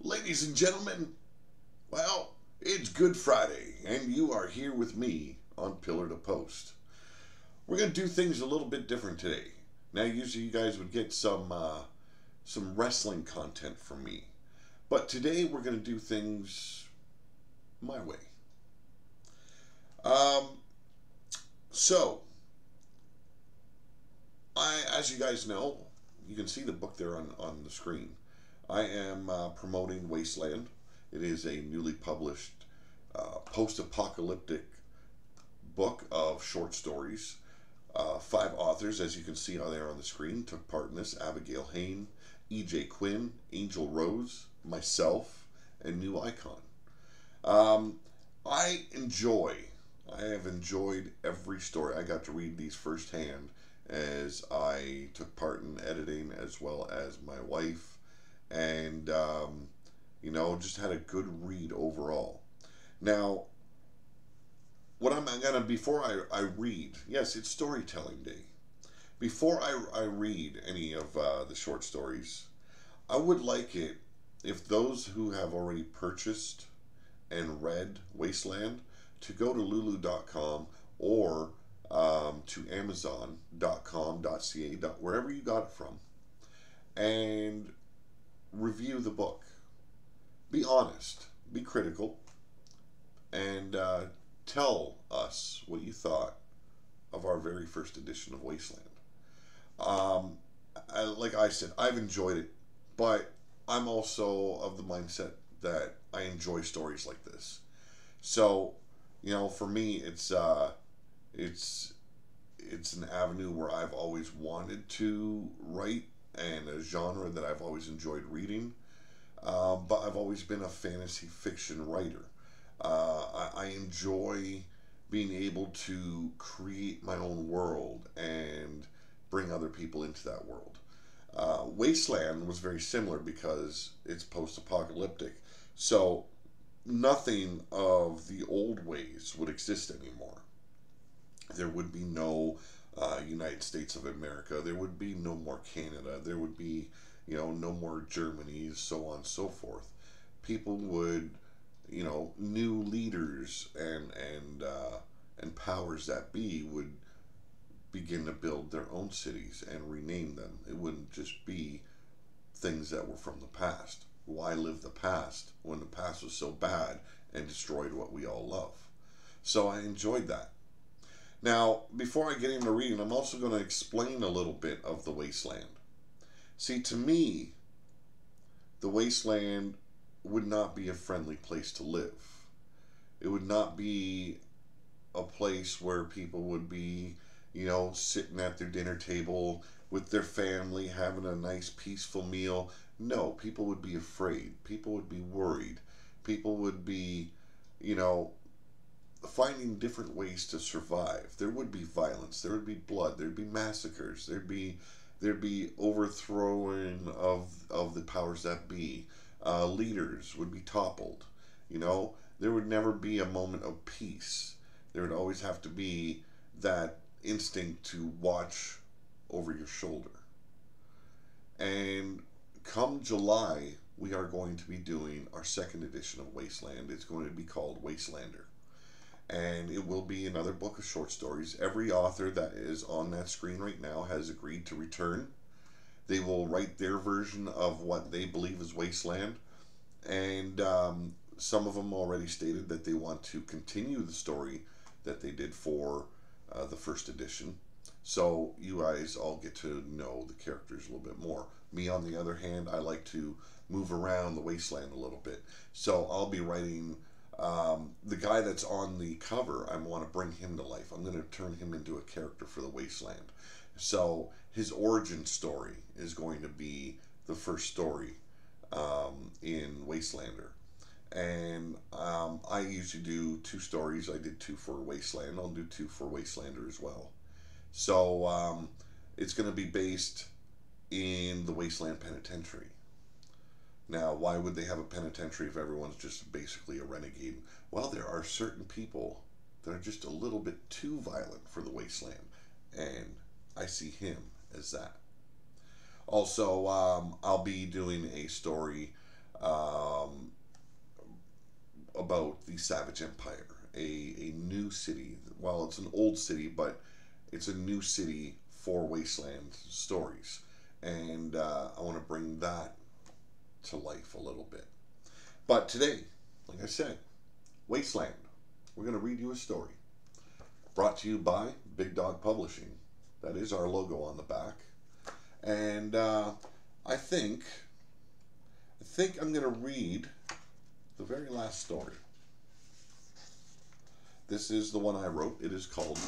Ladies and gentlemen, well, it's Good Friday, and you are here with me on Pillar to Post. We're going to do things a little bit different today. Now, usually you guys would get some wrestling content from me, but today we're going to do things my way. Um, so, as you guys know, you can see the book there on the screen. I am promoting Wasteland. It is a newly published post-apocalyptic book of short stories. 5 authors, as you can see there on the screen, took part in this. Abigail Hain, E.J. Quinn, Angel Rose, myself, and New Icon. Um, I have enjoyed every story. I got to read these firsthand as I took part in editing, as well as my wife, and just had a good read overall. Now, what I'm gonna before I read, yes, it's storytelling day. Before I read any of the short stories, I would like it if those who have already purchased and read Wasteland to go to lulu.com or to amazon.com.ca, wherever you got it from, and review the book. Be honest, be critical, and tell us what you thought of our very first edition of Wasteland. Like I said, I've enjoyed it, but I'm also of the mindset that I enjoy stories like this. So, for me, it's an avenue where I've always wanted to write, and a genre that I've always enjoyed reading. But I've always been a fantasy fiction writer. I enjoy being able to create my own world and bring other people into that world. Wasteland was very similar because it's post-apocalyptic, so nothing of the old ways would exist anymore. There would be no United States of America. There would be no more Canada. There would be, no more Germany, so on and so forth. People would, new leaders and powers that be would begin to build their own cities and rename them. It wouldn't just be things that were from the past. Why live the past when the past was so bad and destroyed what we all love? So I enjoyed that. Now, before I get into reading, I'm also going to explain a little bit of the Wasteland. See, to me, the Wasteland would not be a friendly place to live. It would not be a place where people would be, sitting at their dinner table with their family, having a nice, peaceful meal. No, people would be afraid. People would be worried. People would be, finding different ways to survive. There would be violence. There would be blood. There'd be massacres. There'd be overthrowing of the powers that be. Leaders would be toppled. There would never be a moment of peace. There would always have to be that instinct to watch over your shoulder. And come July, we are going to be doing our second edition of Wasteland. It's going to be called Wastelander. And it will be another book of short stories. Every author that is on that screen right now has agreed to return. They will write their version of what they believe is Wasteland. And some of them already stated that they want to continue the story that they did for the first edition. So you guys all get to know the characters a little bit more. Me, on the other hand, I like to move around the Wasteland a little bit. So I'll be writing the guy that's on the cover. I want to bring him to life. I'm going to turn him into a character for the Wasteland. So his origin story is going to be the first story in Wastelander. And I usually do 2 stories. I did 2 for Wasteland. I'll do 2 for Wastelander as well. So it's going to be based in the Wasteland Penitentiary. Now, why would they have a penitentiary if everyone's just basically a renegade? Well, there are certain people that are just a little bit too violent for the Wasteland, and I see him as that. Also, I'll be doing a story um, about the Savage Empire, a new city. Well, it's an old city, but it's a new city for Wasteland stories. And I want to bring that to life a little bit. But today, like I said, Wasteland. We're going to read you a story brought to you by Big Dog Publishing. That is our logo on the back. And I think I'm going to read the very last story. This is the one I wrote. It is called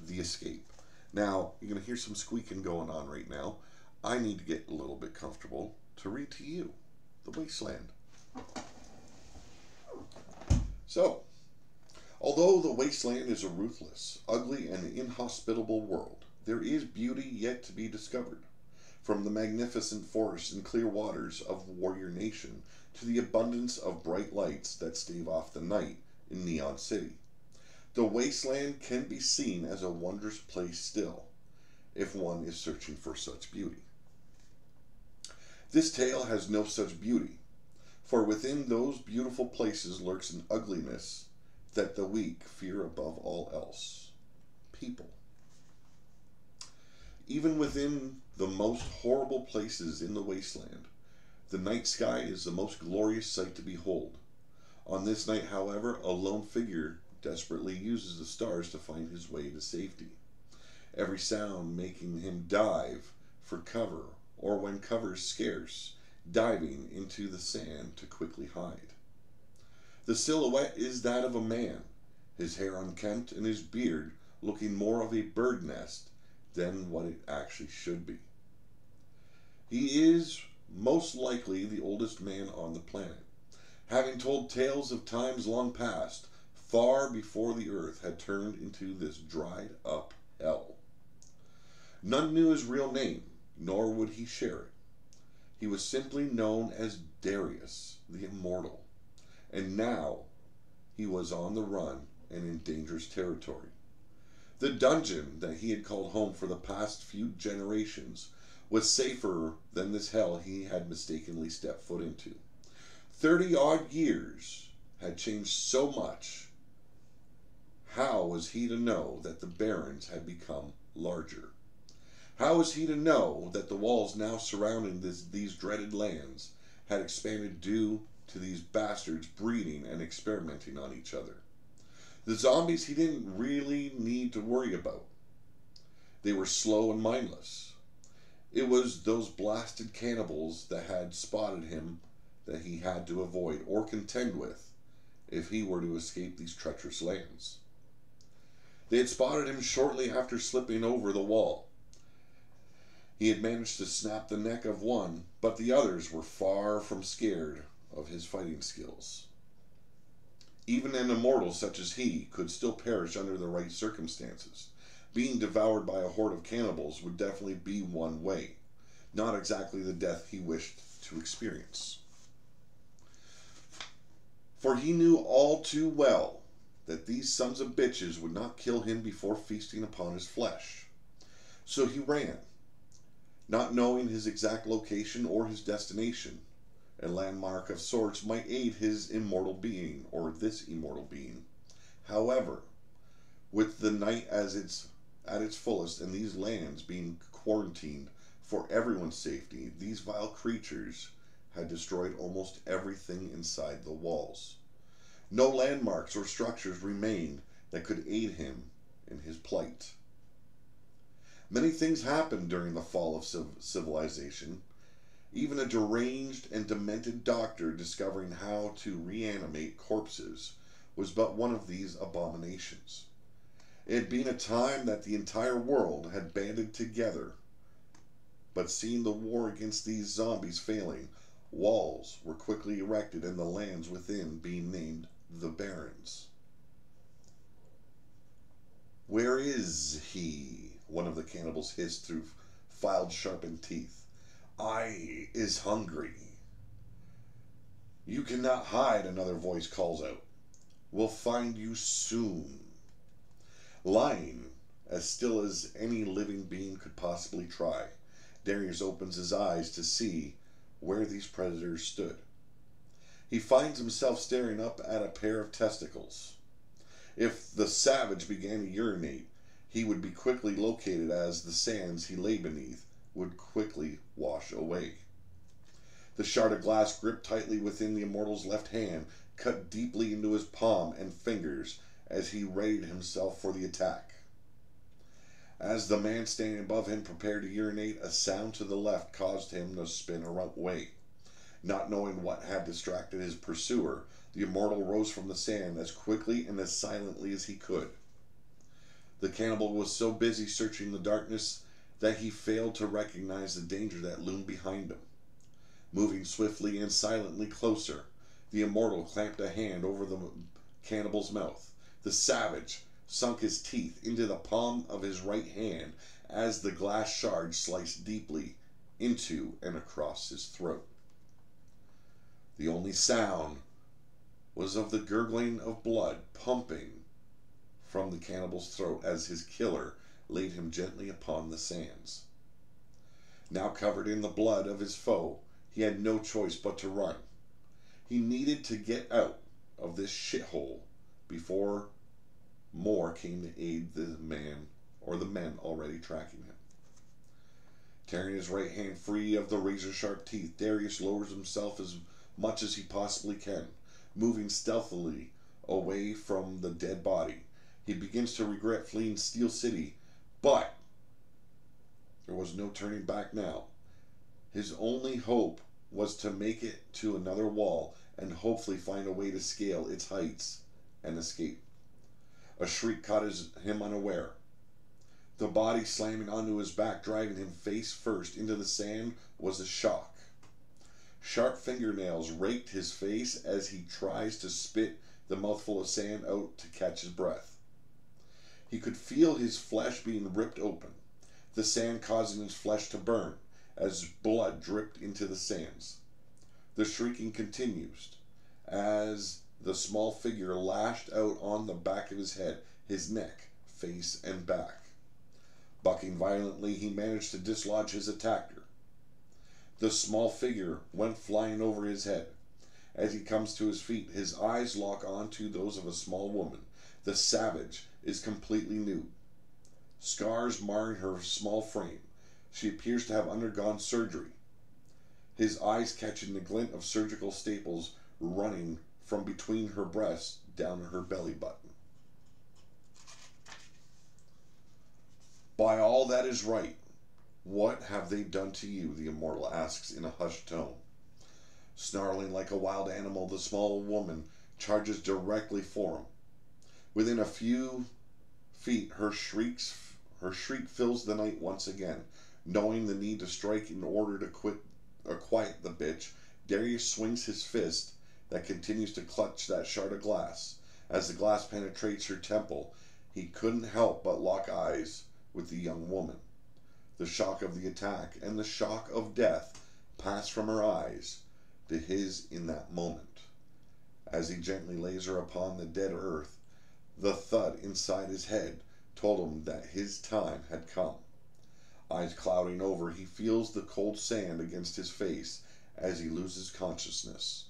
The Escape. Now, you're going to hear some squeaking going on right now. I need to get a little bit comfortable to read to you The Wasteland. So, although the Wasteland is a ruthless, ugly, and inhospitable world, there is beauty yet to be discovered. From the magnificent forests and clear waters of Warrior Nation to the abundance of bright lights that stave off the night in Neon City, the Wasteland can be seen as a wondrous place still, if one is searching for such beauty. This tale has no such beauty, for within those beautiful places lurks an ugliness that the weak fear above all else: people. Even within the most horrible places in the Wasteland, the night sky is the most glorious sight to behold. On this night, however, a lone figure desperately uses the stars to find his way to safety, every sound making him dive for cover, or when cover is scarce, diving into the sand to quickly hide. The silhouette is that of a man, his hair unkempt and his beard looking more of a bird nest than what it actually should be. He is most likely the oldest man on the planet, having told tales of times long past, far before the earth had turned into this dried up hell. None knew his real name, nor would he share it. He was simply known as Darius the Immortal, and now he was on the run and in dangerous territory. The dungeon that he had called home for the past few generations was safer than this hell he had mistakenly stepped foot into. 30-odd years had changed so much. How was he to know that the barrens had become larger? How was he to know that the walls now surrounding these dreaded lands had expanded due to these bastards breeding and experimenting on each other? The zombies he didn't really need to worry about. They were slow and mindless. It was those blasted cannibals that had spotted him that he had to avoid or contend with if he were to escape these treacherous lands. They had spotted him shortly after slipping over the wall. He had managed to snap the neck of one, but the others were far from scared of his fighting skills. Even an immortal such as he could still perish under the right circumstances. Being devoured by a horde of cannibals would definitely be one way, not exactly the death he wished to experience. For he knew all too well that these sons of bitches would not kill him before feasting upon his flesh. So he ran, not knowing his exact location or his destination. A landmark of sorts might aid his immortal being, or this immortal being. However, with the night at its fullest and these lands being quarantined for everyone's safety, these vile creatures had destroyed almost everything inside the walls. No landmarks or structures remained that could aid him in his plight. Many things happened during the fall of civilization. Even a deranged and demented doctor discovering how to reanimate corpses was but one of these abominations. It had been a time that the entire world had banded together, but seeing the war against these zombies failing, walls were quickly erected and the lands within being named the Barrens. "Where is he?" one of the cannibals hissed through filed sharpened teeth. "I is hungry." "You cannot hide," another voice calls out. "We'll find you soon." Lying as still as any living being could possibly try, Darius opens his eyes to see where these predators stood. He finds himself staring up at a pair of testicles. If the savage began to urinate, he would be quickly located as the sands he lay beneath would quickly wash away. The shard of glass gripped tightly within the immortal's left hand, cut deeply into his palm and fingers as he readied himself for the attack. As the man standing above him prepared to urinate, a sound to the left caused him to spin away. Not knowing what had distracted his pursuer, the immortal rose from the sand as quickly and as silently as he could. The cannibal was so busy searching the darkness that he failed to recognize the danger that loomed behind him. Moving swiftly and silently closer, the immortal clamped a hand over the cannibal's mouth. The savage sunk his teeth into the palm of his right hand as the glass shard sliced deeply into and across his throat. The only sound was of the gurgling of blood pumping from the cannibal's throat as his killer laid him gently upon the sands. Now covered in the blood of his foe, he had no choice but to run. He needed to get out of this shithole before more came to aid the man or the men already tracking him. Tearing his right hand free of the razor-sharp teeth, Darius lowers himself as much as he possibly can, moving stealthily away from the dead body. He begins to regret fleeing Steel City, but there was no turning back now. His only hope was to make it to another wall and hopefully find a way to scale its heights and escape. A shriek caught him unaware. The body slamming onto his back, driving him face first into the sand, was a shock. Sharp fingernails raked his face as he tries to spit the mouthful of sand out to catch his breath. He could feel his flesh being ripped open, the sand causing his flesh to burn as blood dripped into the sands. The shrieking continues as the small figure lashed out on the back of his head, his neck, face, and back. Bucking violently, he managed to dislodge his attacker. The small figure went flying over his head. As he comes to his feet, his eyes lock onto those of a small woman. The savage is completely nude, scars marring her small frame. She appears to have undergone surgery, his eyes catching the glint of surgical staples running from between her breasts down to her belly button. By all that is right, what have they done to you? The immortal asks in a hushed tone. Snarling like a wild animal, the small woman charges directly for him. Within a few feet, her shriek fills the night once again. Knowing the need to strike in order to quiet the bitch, Darius swings his fist that continues to clutch that shard of glass. As the glass penetrates her temple, he couldn't help but lock eyes with the young woman. The shock of the attack and the shock of death pass from her eyes to his in that moment. As he gently lays her upon the dead earth, the thud inside his head told him that his time had come. Eyes clouding over, he feels the cold sand against his face as he loses consciousness.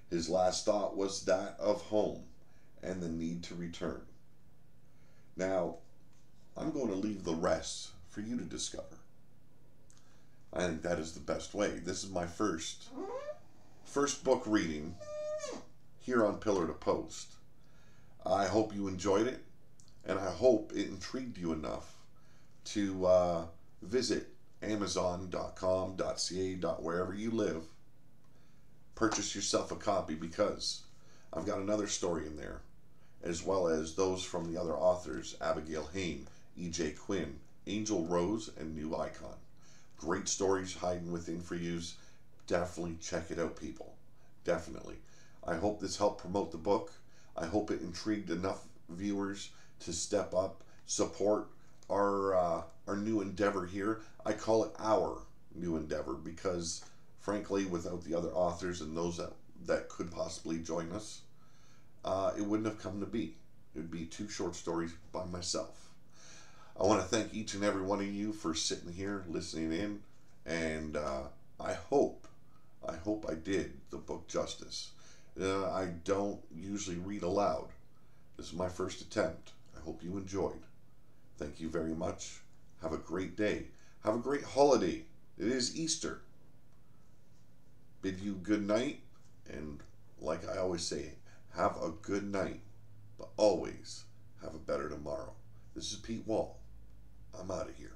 His last thought was that of home and the need to return. Now, I'm going to leave the rest for you to discover. I think that is the best way. This is my first book reading here on Pillar to Post. I hope you enjoyed it, and I hope it intrigued you enough to visit amazon.com.ca, wherever you live, purchase yourself a copy, because I've got another story in there, as well as those from the other authors, Abigail Hain, E.J. Quinn, Angel Rose, and New Icon. Great stories hiding within for yous. Definitely check it out, people. Definitely. I hope this helped promote the book. I hope it intrigued enough viewers to step up, support our new endeavor here. I call it our new endeavor because, frankly, without the other authors and those that could possibly join us, it wouldn't have come to be. It would be 2 short stories by myself. I want to thank each and every one of you for sitting here, listening in, and I hope I hope I did the book justice. I don't usually read aloud. This is my first attempt. I hope you enjoyed. Thank you very much. Have a great day. Have a great holiday. It is Easter. Bid you good night, and like I always say, have a good night, but always have a better tomorrow. This is Pete Wall. I'm out of here.